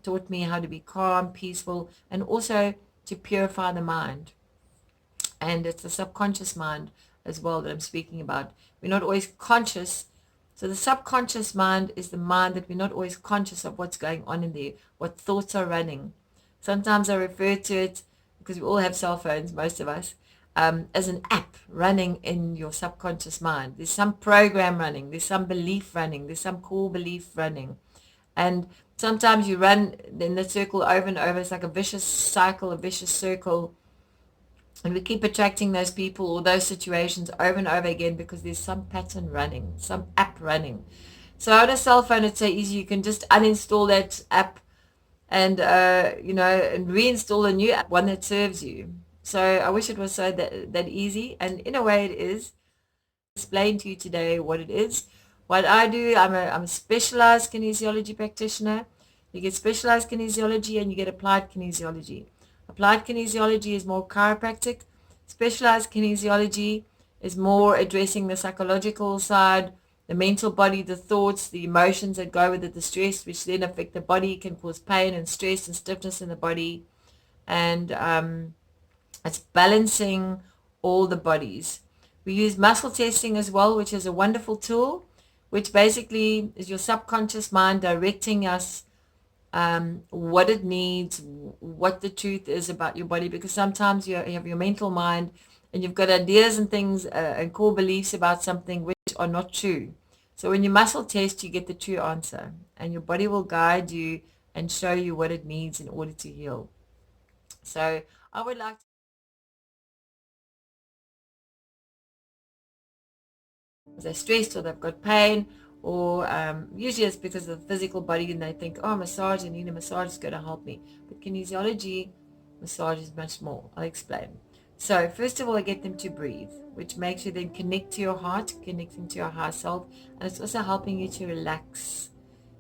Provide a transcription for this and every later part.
taught me how to be calm, peaceful, and also to purify the mind. And it's the subconscious mind as well that I'm speaking about. We're not always conscious. So the subconscious mind is the mind that we're not always conscious of what's going on in there, what thoughts are running. Sometimes I refer to it, because we all have cell phones, most of us, as an app running in your subconscious mind. There's some program running, there's some belief running, there's some core belief running. And sometimes you run in the circle over and over. It's like a vicious cycle, a vicious circle. And we keep attracting those people or those situations over and over again because there's some pattern running, some app running. So on a cell phone, it's so easy. You can just uninstall that app and, and reinstall a new app, one that serves you. So I wish it was so that easy. And in a way it is. I'll explain to you today what it is. What I do, I'm a specialized kinesiology practitioner. You get specialized kinesiology and you get applied kinesiology. Applied kinesiology is more chiropractic. Specialized kinesiology is more addressing the psychological side, the mental body, the thoughts, the emotions that go with it, the stress, which then affect the body, can cause pain and stress and stiffness in the body. And it's balancing all the bodies. We use muscle testing as well, which is a wonderful tool, which basically is your subconscious mind directing us what it needs, what the truth is about your body, because sometimes you have your mental mind and you've got ideas and things and core beliefs about something which are not true. So when you muscle test, you get the true answer, and your body will guide you and show you what it needs in order to heal. So I would like to, they're stressed or they've got pain, or usually it's because of the physical body and they think, oh, massage, I need a massage, is going to help me. But kinesiology massage is much more. I'll explain. So first of all, I get them to breathe, which makes you then connect to your heart, connecting to your higher self, and it's also helping you to relax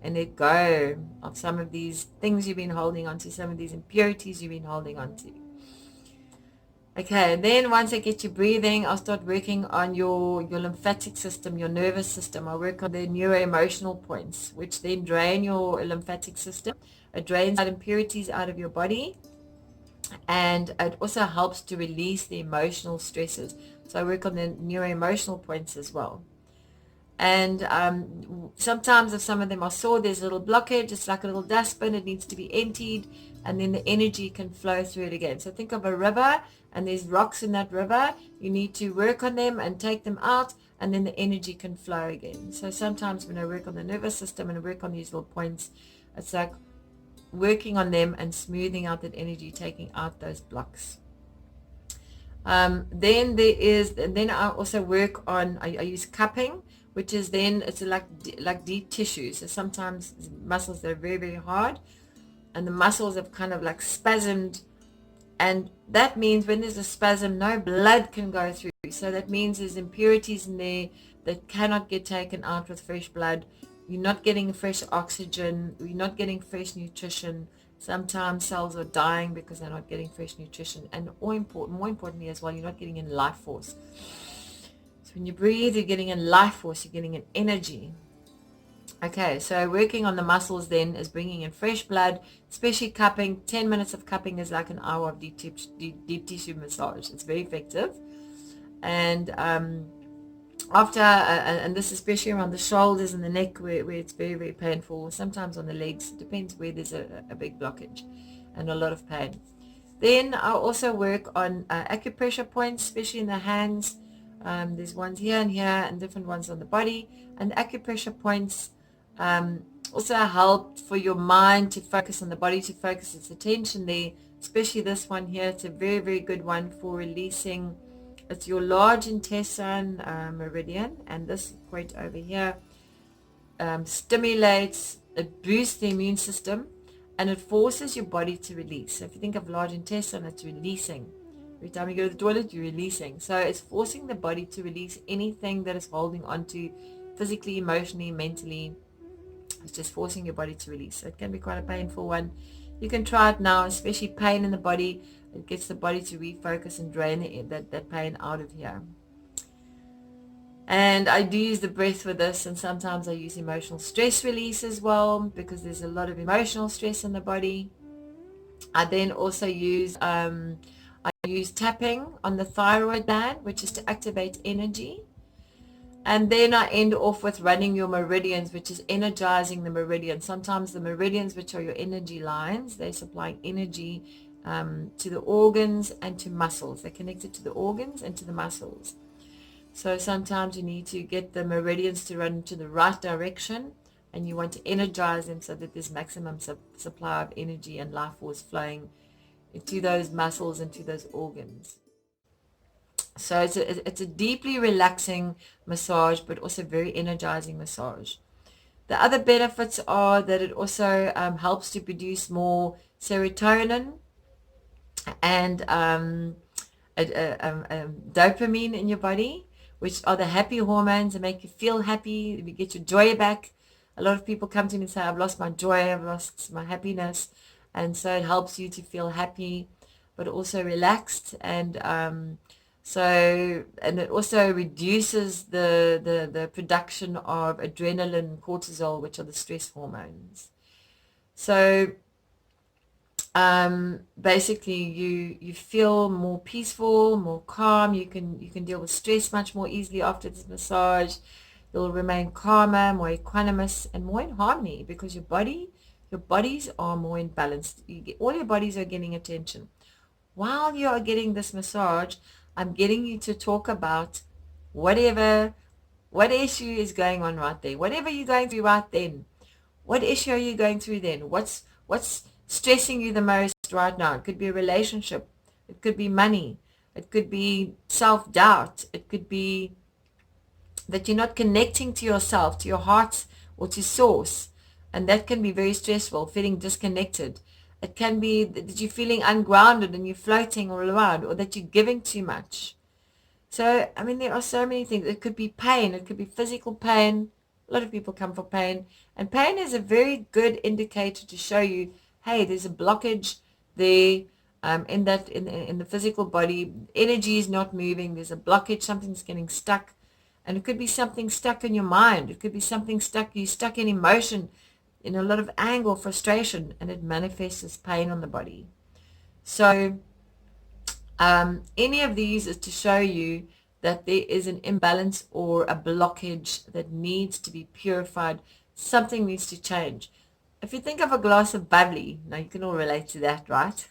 and let go of some of these things you've been holding on to, some of these impurities you've been holding on to. Okay, then once I get you breathing, I'll start working on your lymphatic system, your nervous system. I'll work on the neuro-emotional points, which then drain your lymphatic system. It drains out impurities out of your body, and it also helps to release the emotional stresses. So I work on the neuro-emotional points as well. And sometimes if some of them are sore, there's a little blockage. It's like a little dustbin. It needs to be emptied, and then the energy can flow through it again. So think of a river, and there's rocks in that river. You need to work on them and take them out, and then the energy can flow again. So sometimes when I work on the nervous system and I work on these little points, it's like working on them and smoothing out that energy, taking out those blocks. Then I also work on, I use cupping, which is then, it's like deep tissue. So sometimes muscles that are very, very hard, and the muscles have kind of like spasmed, and that means when there's a spasm, no blood can go through. So that means there's impurities in there that cannot get taken out with fresh blood. You're not getting fresh oxygen. You're not getting fresh nutrition. Sometimes cells are dying because they're not getting fresh nutrition. And more importantly as well, you're not getting in life force. So when you breathe, you're getting in life force. You're getting in energy. Okay, so working on the muscles then is bringing in fresh blood, especially cupping. 10 minutes of cupping is like an hour of deep tissue massage. It's very effective. And after, and this especially around the shoulders and the neck where it's very, very painful, sometimes on the legs, it depends where there's a big blockage and a lot of pain. Then I also work on acupressure points, especially in the hands. There's ones here and here and different ones on the body. And acupressure points also help for your mind to focus on the body, to focus its attention there, especially this one here. It's a very, very good one for releasing. It's your large intestine meridian, and this point over here stimulates, it boosts the immune system, and it forces your body to release. So if you think of large intestine, it's releasing. Every time you go to the toilet, you're releasing. So it's forcing the body to release anything that is holding on to physically, emotionally, mentally. It's just forcing your body to release. So it can be quite a painful one. You can try it now, especially pain in the body. It gets the body to refocus and drain that pain out of here. And I do use the breath for this, and sometimes I use emotional stress release as well, because there's a lot of emotional stress in the body. I then also use tapping on the thyroid gland, which is to activate energy. And then I end off with running your meridians, which is energizing the meridians. Sometimes the meridians, which are your energy lines, they're supplying energy to the organs and to muscles. They're connected to the organs and to the muscles. So sometimes you need to get the meridians to run to the right direction, and you want to energize them so that there's maximum supply of energy and life force flowing into those muscles and to those organs. So it's a deeply relaxing massage, but also very energizing massage. The other benefits are that it also helps to produce more serotonin and dopamine in your body, which are the happy hormones that make you feel happy. You get your joy back. A lot of people come to me and say, I've lost my joy, I've lost my happiness. And so it helps you to feel happy, but also relaxed. And and it also reduces the production of adrenaline and cortisol, which are the stress hormones. So basically you feel more peaceful, more calm. You can deal with stress much more easily after this massage. You'll remain calmer, more equanimous, and more in harmony, because your bodies are more in balance. All your bodies are getting attention. While you are getting this massage, I'm getting you to talk about what issue is going on right there, whatever you're going through right then. What issue are you going through then? What's stressing you the most right now? It could be a relationship. It could be money. It could be self-doubt. It could be that you're not connecting to yourself, to your heart, or to source. And that can be very stressful, feeling disconnected. It can be that you're feeling ungrounded and you're floating all around, or that you're giving too much. So, I mean, there are so many things. It could be pain. It could be physical pain. A lot of people come for pain. And pain is a very good indicator to show you, hey, there's a blockage there in the physical body. Energy is not moving. There's a blockage. Something's getting stuck. And it could be something stuck in your mind. It could be something stuck. You're stuck in emotion, in a lot of anger, frustration, and it manifests as pain on the body. So any of these is to show you that there is an imbalance or a blockage that needs to be purified. Something needs to change. If you think of a glass of bubbly, now you can all relate to that, right?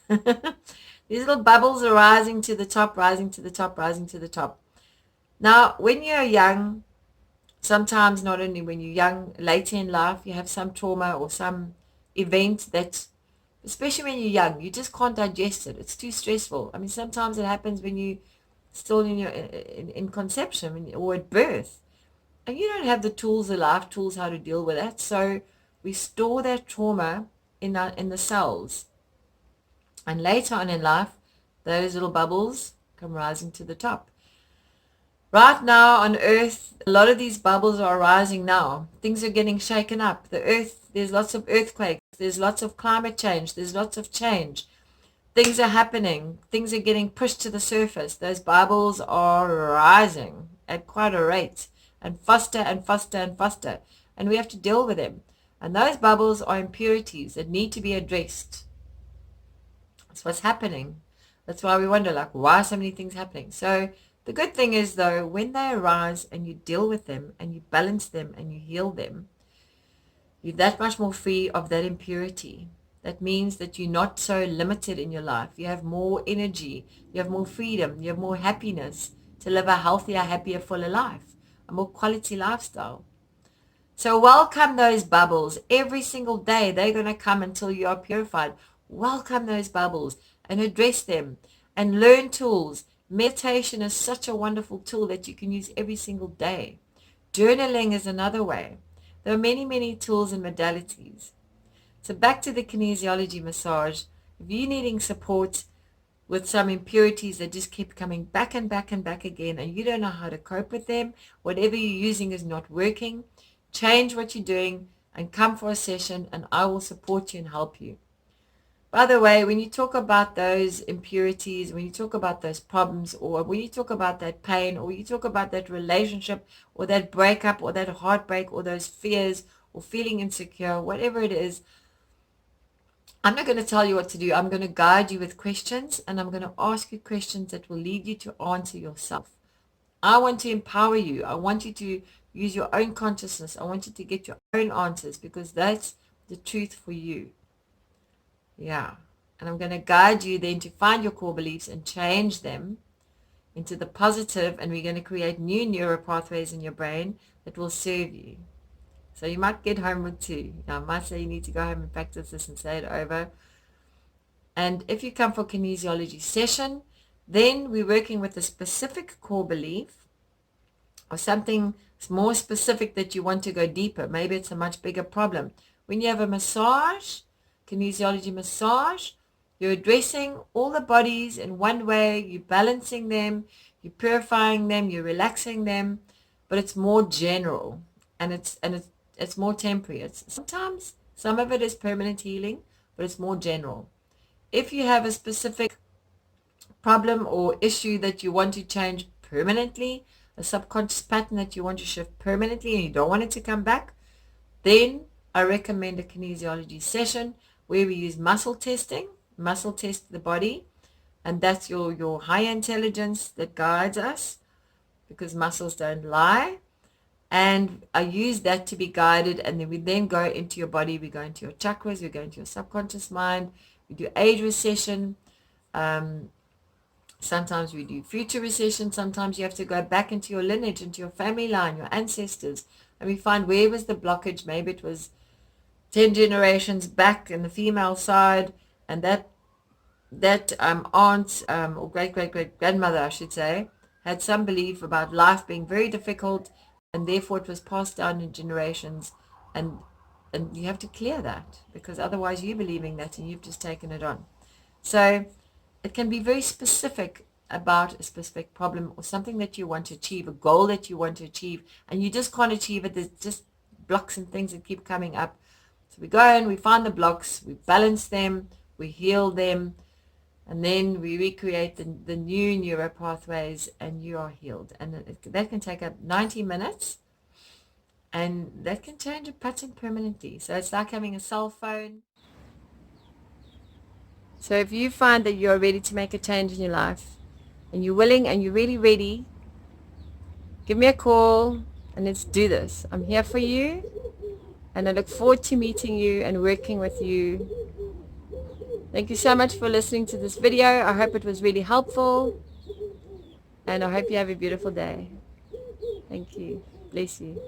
These little bubbles are rising to the top, rising to the top, rising to the top. Now, when you're young, sometimes not only when you're young, later in life, you have some trauma or some event that, especially when you're young, you just can't digest it. It's too stressful. I mean, sometimes it happens when you still in conception or at birth, and you don't have the tools, the life tools, how to deal with that. So we store that trauma in the cells, and later on in life, those little bubbles come rising to the top. Right now on Earth, a lot of these bubbles are rising now. Things are getting shaken up. The Earth, there's lots of earthquakes. There's lots of climate change. There's lots of change. Things are happening. Things are getting pushed to the surface. Those bubbles are rising at quite a rate, and faster and faster and faster. And we have to deal with them. And those bubbles are impurities that need to be addressed. That's what's happening. That's why we wonder, like, why are so many things happening? So the good thing is, though, when they arise and you deal with them and you balance them and you heal them, you're that much more free of that impurity. That means that you're not so limited in your life. You have more energy. You have more freedom. You have more happiness to live a healthier, happier, fuller life, a more quality lifestyle. So welcome those bubbles. Every single day, they're going to come until you are purified. Welcome those bubbles and address them and learn tools. Meditation is such a wonderful tool that you can use every single day. Journaling is another way. There are many, many tools and modalities. So back to the kinesiology massage. If you're needing support with some impurities that just keep coming back and back and back again, and you don't know how to cope with them, whatever you're using is not working, change what you're doing and come for a session, and I will support you and help you. By the way, when you talk about those impurities, when you talk about those problems, or when you talk about that pain, or you talk about that relationship, or that breakup, or that heartbreak, or those fears, or feeling insecure, whatever it is, I'm not going to tell you what to do. I'm going to guide you with questions, and I'm going to ask you questions that will lead you to answer yourself. I want to empower you. I want you to use your own consciousness. I want you to get your own answers, because that's the truth for you. Yeah. And I'm going to guide you then to find your core beliefs and change them into the positive, and we're going to create new neural pathways in your brain that will serve you. So you might get home with two. Now, I might say you need to go home and practice this and say it over. And if you come for a kinesiology session, then we're working with a specific core belief or something more specific that you want to go deeper. Maybe it's a much bigger problem. When you have a massage, kinesiology massage, you're addressing all the bodies in one way, you're balancing them, you're purifying them, you're relaxing them, but it's more general, and it's more temporary. It's sometimes some of it is permanent healing, but it's more general. If you have a specific problem or issue that you want to change permanently, a subconscious pattern that you want to shift permanently and you don't want it to come back, then I recommend a kinesiology session where we use muscle testing, muscle test the body, and that's your higher intelligence that guides us, because muscles don't lie. And I use that to be guided, and then we then go into your body, we go into your chakras, we go into your subconscious mind, we do age recession, sometimes we do future recession, sometimes you have to go back into your lineage, into your family line, your ancestors, and we find where was the blockage. Maybe it was 10 generations back in the female side, and that aunt or great-great-great-grandmother, I should say, had some belief about life being very difficult, and therefore it was passed down in generations, and you have to clear that, because otherwise you're believing that and you've just taken it on. So it can be very specific about a specific problem or something that you want to achieve, a goal that you want to achieve, and you just can't achieve it. There's just blocks and things that keep coming up. So we go and we find the blocks, we balance them, we heal them, and then we recreate the new neuro pathways, and you are healed. And that can take up 90 minutes, and that can change a pattern permanently. So it's like having a cell phone. So if you find that you're ready to make a change in your life, and you're willing and you're really ready, give me a call and let's do this. I'm here for you, and I look forward to meeting you and working with you. Thank you so much for listening to this video. I hope it was really helpful, and I hope you have a beautiful day. Thank you. Bless you.